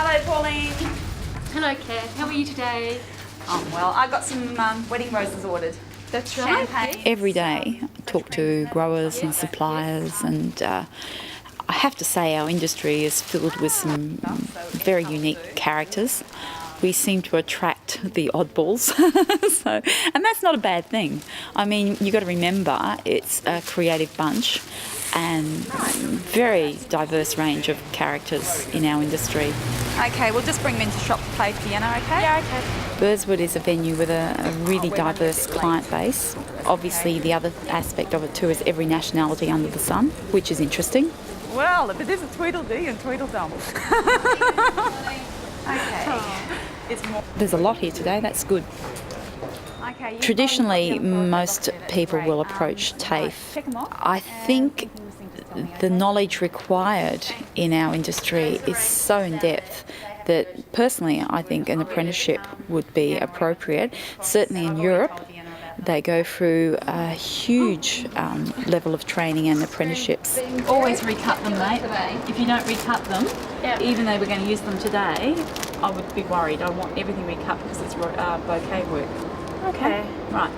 Hello, Pauline. Hello, Kath. How are you today? Oh, well, I got some wedding roses ordered. That's right. Champagne. Every day I talk to growers and suppliers, and I have to say our industry is filled with some very unique characters. We seem to attract the oddballs, and that's not a bad thing. I mean, you've got to remember it's a creative bunch and very diverse range of characters in our industry. Okay, we'll just bring them into shop to play piano, okay? Yeah, okay. Burswood is a venue with a really diverse client base. Obviously, the other aspect of it too is every nationality under the sun, which is interesting. Well, if it is a Tweedledee and Tweedledum. Okay. It's more. There's a lot here today, that's good. Okay. Traditionally, most people will approach TAFE. Check them off. I think the knowledge required in our industry is so in depth that personally I think an apprenticeship would be appropriate. Certainly in Europe, they go through a huge level of training and apprenticeships. Always recut them, mate. If you don't recut them, even though we're going to use them today, I would be worried. I want everything recut because it's bouquet work. Okay. Right.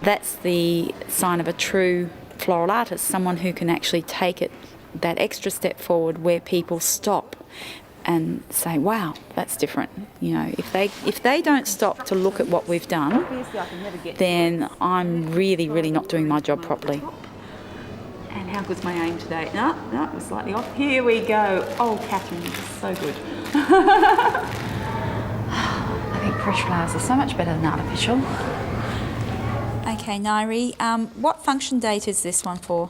That's the sign of a true floral artist, someone who can actually take it that extra step forward where people stop and say, wow, that's different. You know, if they don't stop to look at what we've done, then I'm really not doing my job properly. And how good's my aim today? No, it was slightly off. Here we go. Oh, Catherine, this is so good. I think fresh flowers are so much better than artificial. Okay, Nairi, what function date is this one for?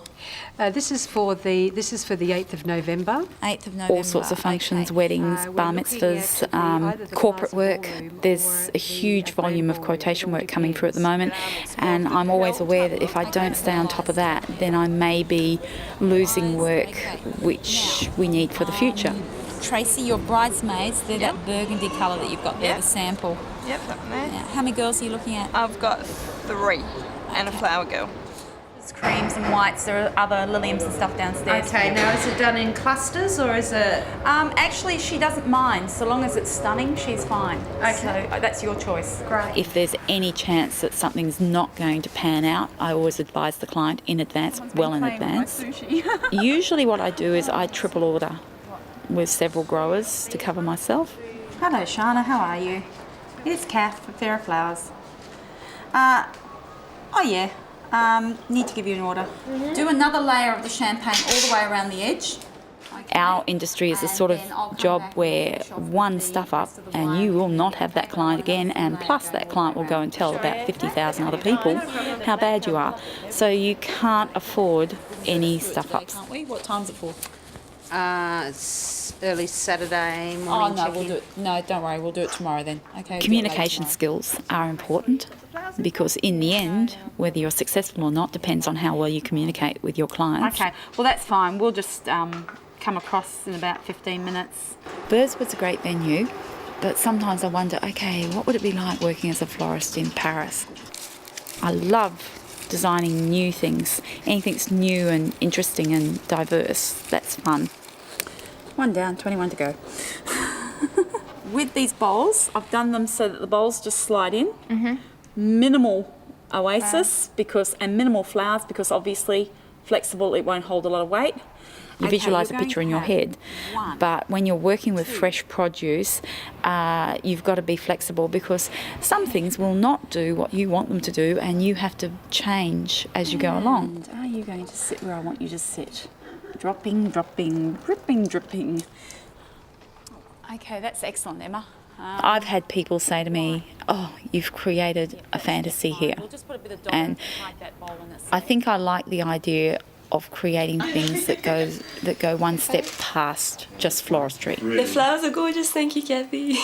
This is for the 8th of November. 8th of November. All sorts of functions, weddings, We're bar looking mitzvahs, at either the corporate Plaza work. Ballroom There's or a huge the volume of Ballroom. quotation It all work coming through at the moment, depends. and I'm always aware that if I don't stay on top of that, then I may be losing work which we need for the future. Tracy, your bridesmaids, they're that burgundy colour that you've got there, Yep. the sample. Yep, that one there. Now, how many girls are you looking at? I've got 3 and a flower girl. There's creams and whites. There are other liliums and stuff downstairs. Okay, now is it done in clusters or is it? Actually, she doesn't mind. So long as it's stunning, she's fine. Okay. So that's your choice. Great. If there's any chance that something's not going to pan out, I always advise the client in advance, well in advance. Usually what I do is I triple order with several growers to cover myself. Hello, Shana. How are you? It's Kath from Fairer Flowers. Need to give you an order. Do another layer of the champagne all the way around the edge. Our industry is a sort of job where one stuff up and you will not have that client again, and plus that client will go and tell about 50,000 other people how bad you are. So you can't afford any stuff ups. Can't we? What time's it for? It's early Saturday Oh morning. no, we'll check-in. do it. No, don't worry, we'll do it tomorrow then. Okay. Communication skills are important because in the end, whether you're successful or not depends on how well you communicate with your clients. Okay. Well, that's fine. We'll just come across in about 15 minutes. Burswood's a great venue, but sometimes I wonder, okay, what would it be like working as a florist in Paris? I love designing new things. Anything that's new and interesting and diverse, that's fun. One down, 21 to go. With these bowls, I've done them so that the bowls just slide in. Minimal oasis and minimal flowers because obviously flexible, it won't hold a lot of weight. You visualise a picture in your head, but when you're working with fresh produce, you've got to be flexible because some things will not do what you want them to do, and you have to change as you go along. And are you going to sit where I want you to sit? Dropping, dropping, dripping, dripping. Okay, that's excellent, Emma. I've had people say to me, oh, you've created a fantasy here. And I think I like the idea of creating things that go one step past just floristry. The flowers are gorgeous, thank you, Kathy.